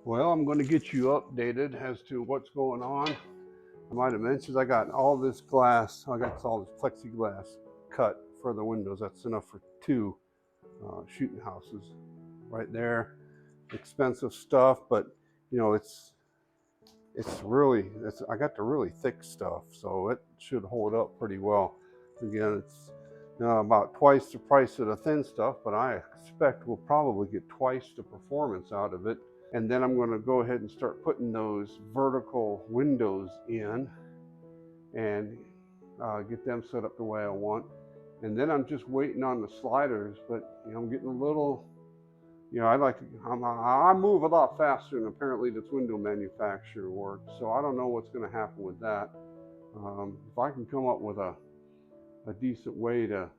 Well, I'm going to get you updated as to what's going on. I might have mentioned I got all this glass, I got all this plexiglass cut for the windows. That's enough for two shooting houses right there. Expensive stuff, but you know, I got the really thick stuff, so it should hold up pretty well. Again, it's about twice the price of the thin stuff, but I expect we'll probably get twice the performance out of it. And then I'm going to go ahead and start putting those vertical windows in and get them set up the way I want. And then I'm just waiting on the sliders, but I'm getting a little, I move a lot faster than apparently this window manufacturer works. So I don't know what's going to happen with that. If I can come up with a decent way to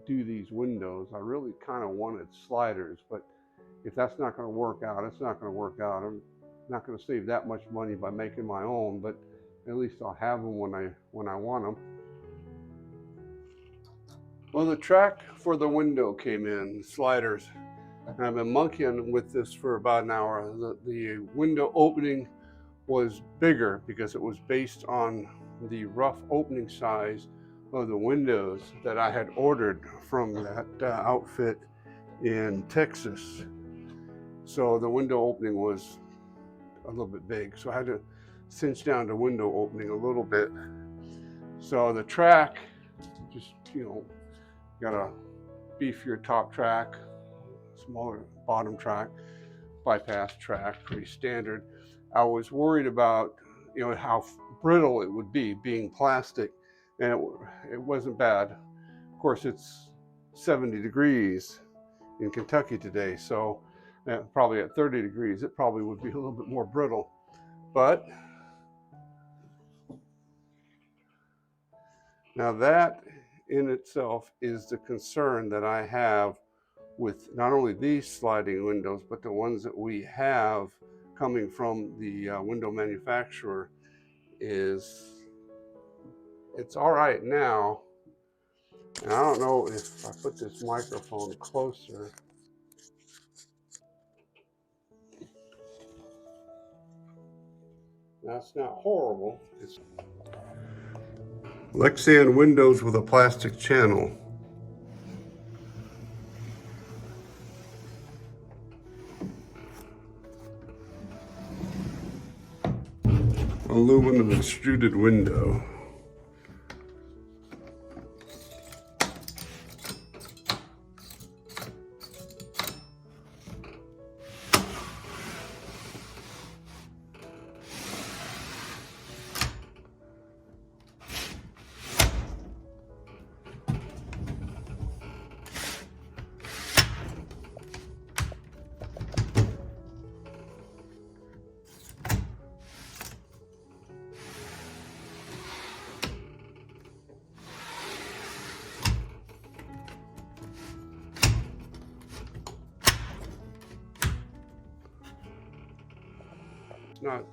do these windows, I really kind of wanted sliders, but if that's not going to work out, it's not going to work out. I'm not going to save that much money by making my own, but at least I'll have them when I want them. Well, the track for the window came in, sliders, and I've been monkeying with this for about an hour. The window opening was bigger because it was based on the rough opening size of the windows that I had ordered from that outfit in Texas. So the window opening was a little bit big, so I had to cinch down the window opening a little bit. So the track, just got a beefier top track, smaller bottom track, bypass track, pretty standard. I was worried about how brittle it would be being plastic, and it wasn't bad. Of course, it's 70 degrees in Kentucky today, so probably at 30 degrees it probably would be a little bit more brittle. But now that in itself is the concern that I have with not only these sliding windows, but the ones that we have coming from the window manufacturer. Is it's all right now, and I don't know if I put this microphone closer. That's not horrible. It's Lexan windows with a plastic channel. Aluminum extruded window.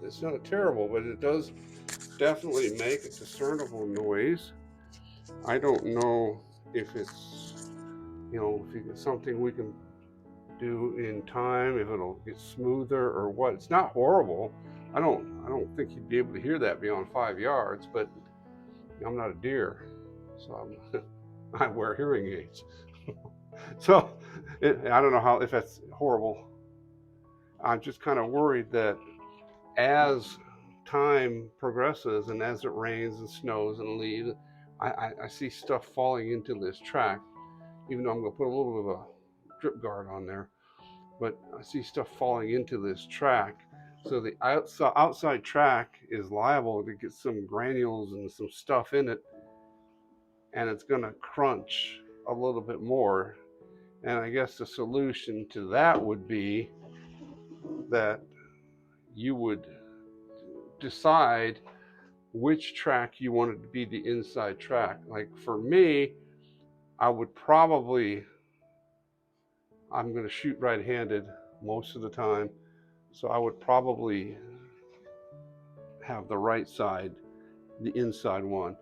It's not terrible, but it does definitely make a discernible noise. I don't know if it's if it's something we can do in time, if it'll get smoother or what. It's not horrible. I don't think you'd be able to hear that beyond 5 yards, but I'm not a deer, so I wear hearing aids. So I don't know if that's horrible. I'm just kind of worried that as time progresses and as it rains and snows and leaves, I see stuff falling into this track, even though I'm going to put a little bit of a drip guard on there. But I see stuff falling into this track. So the outside track is liable to get some granules and some stuff in it, and it's going to crunch a little bit more. And I guess the solution to that would be that you would decide which track you wanted to be the inside track. Like for me, I'm going to shoot right-handed most of the time, so I would probably have the right side, the inside one.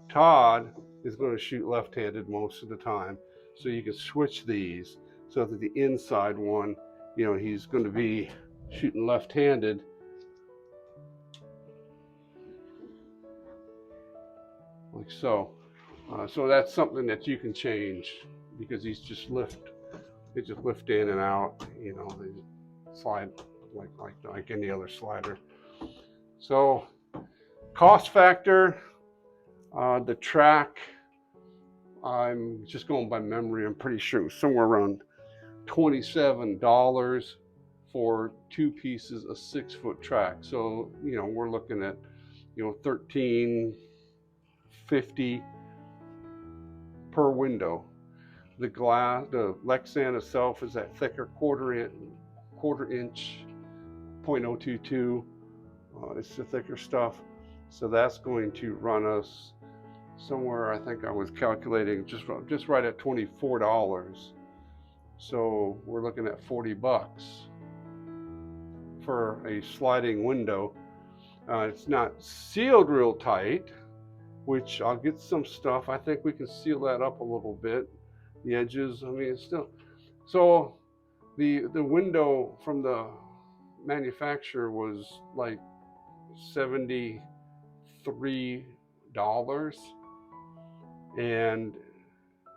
Todd is going to shoot left-handed most of the time, so you can switch these so that the inside one, he's going to be shooting left-handed. Like so. So that's something that you can change because they just lift in and out, you know, they slide like any other slider. So cost factor, the track, I'm just going by memory, I'm pretty sure it was somewhere around $27 for 2 pieces of 6-foot track. So, you know, we're looking at, you know, $13.50 per window. The glass, the Lexan itself is that thicker quarter inch 0.022. It's the thicker stuff. So that's going to run us somewhere, I think I was calculating just right at $24. So we're looking at $40 for a sliding window. It's not sealed real tight, which I'll get some stuff. I think we can seal that up a little bit. The edges, I mean, it's still. So the window from the manufacturer was like $73, and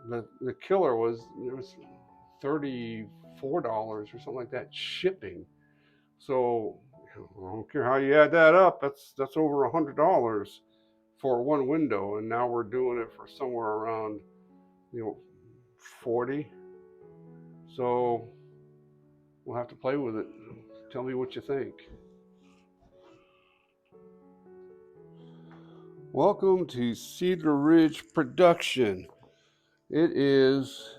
the killer was, it was $34 or something like that shipping. So I don't care how you add that up, that's over $100 for one window, and now we're doing it for somewhere around, you know, 40. So we'll have to play with it. Tell me what you think. Welcome to Cedar Ridge Production. It is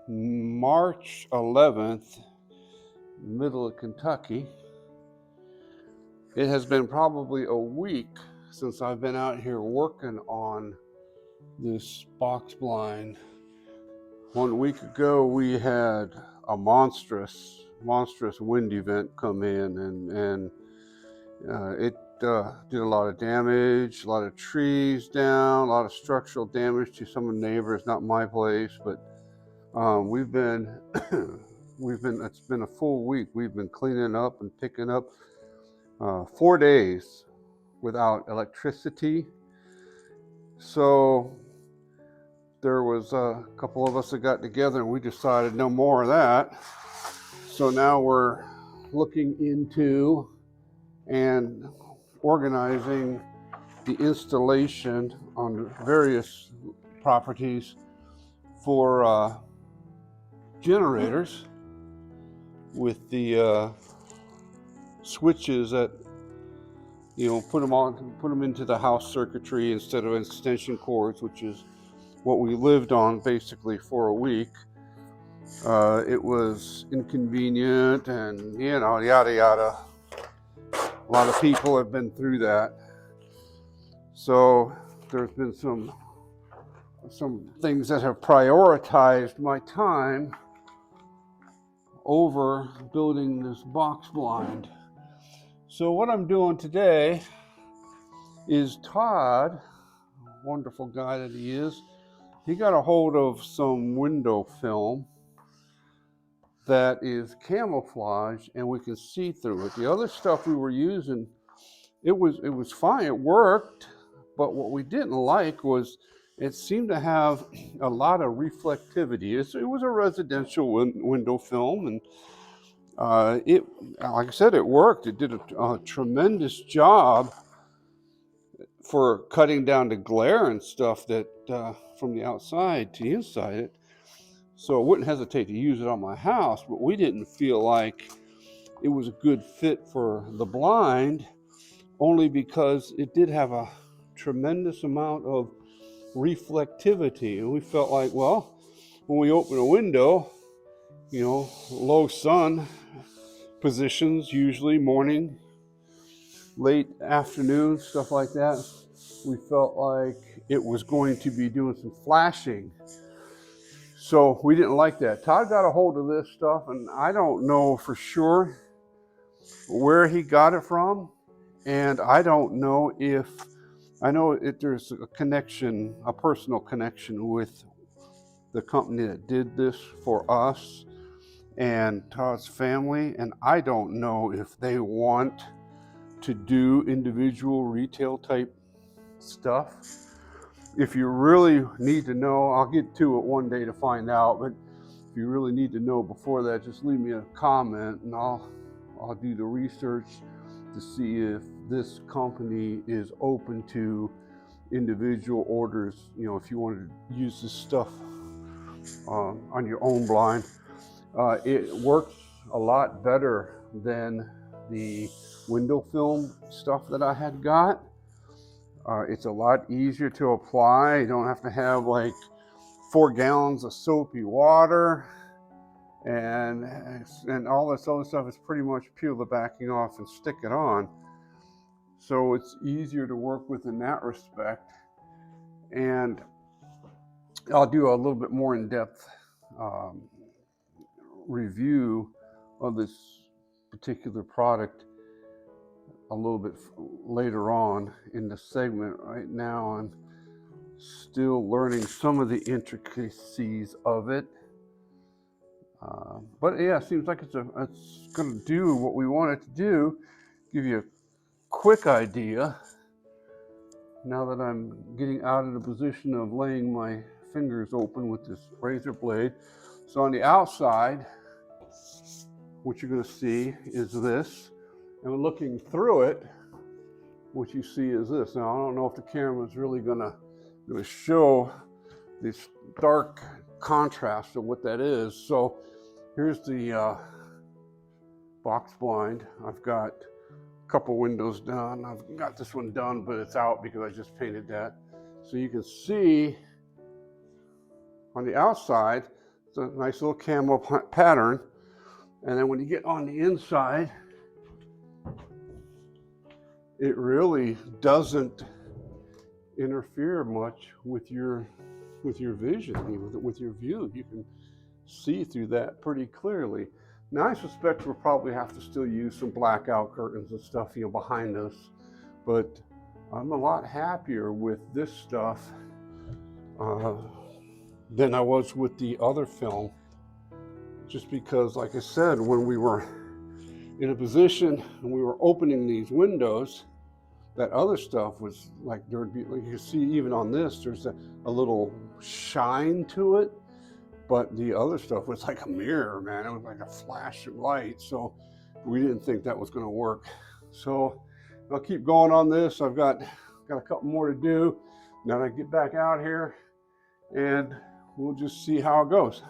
March 11th, middle of Kentucky. It has been probably a week since I've been out here working on this box blind. 1 week ago, we had a monstrous wind event come in, and it did a lot of damage, a lot of trees down, a lot of structural damage to some of the neighbors. Not my place, but we've been it's been a full week. We've been cleaning up and picking up 4 days without electricity. So there was a couple of us that got together and we decided no more of that. So now we're looking into and organizing the installation on various properties for generators with the switches that, you know, put them into the house circuitry instead of extension cords, which is what we lived on basically for a week. It was inconvenient, and you know, yada yada. A lot of people have been through that. So there's been some things that have prioritized my time over building this box blind. So what I'm doing today is Todd, wonderful guy that he is, he got a hold of some window film that is camouflage and we can see through it. The other stuff we were using, it was fine, it worked, but what we didn't like was it seemed to have a lot of reflectivity. It was a residential window film, and it, like I said, it worked. It did a tremendous job for cutting down the glare and stuff that from the outside to the inside it. So I wouldn't hesitate to use it on my house, but we didn't feel like it was a good fit for the blind, only because it did have a tremendous amount of reflectivity. And we felt like, well, when we open a window, you know, low sun positions, usually morning, late afternoon, stuff like that, we felt like it was going to be doing some flashing. So we didn't like that. Todd got a hold of this stuff, and I don't know for sure where he got it from, and I don't know if, I know there's a connection, a personal connection with the company that did this for us, and Todd's family, and I don't know if they want to do individual retail type stuff. If you really need to know, I'll get to it one day to find out, but if you really need to know before that, just leave me a comment and I'll do the research to see if this company is open to individual orders. You know, if you wanted to use this stuff on your own blind, it works a lot better than the window film stuff that I had got. It's a lot easier to apply. You don't have to have like 4 gallons of soapy water and all this other stuff. Is pretty much peel the backing off and stick it on. So it's easier to work with in that respect. And I'll do a little bit more in-depth review of this particular product a little bit later on in the segment. Right now I'm still learning some of the intricacies of it, but yeah, it seems like it's going to do what we want it to do. Give you a quick idea now that I'm getting out of the position of laying my fingers open with this razor blade. So on the outside, what you're going to see is this, and looking through it, what you see is this. Now, I don't know if the camera is really going to show this dark contrast of what that is. So here's the box blind. I've got a couple windows done. I've got this one done, but it's out because I just painted that. So you can see on the outside, it's a nice little camo pattern. And then when you get on the inside, it really doesn't interfere much with your vision, with your view. You can see through that pretty clearly. Now I suspect we'll probably have to still use some blackout curtains and stuff, you know, behind us, but I'm a lot happier with this stuff than I was with the other film, just because, like I said, when we were in a position and we were opening these windows, that other stuff was like, there would be, like you can see even on this, there's a little shine to it, but the other stuff was like a mirror, man. It was like a flash of light. So we didn't think that was going to work. So I'll keep going on this. I've got a couple more to do. Now I get back out here and we'll just see how it goes.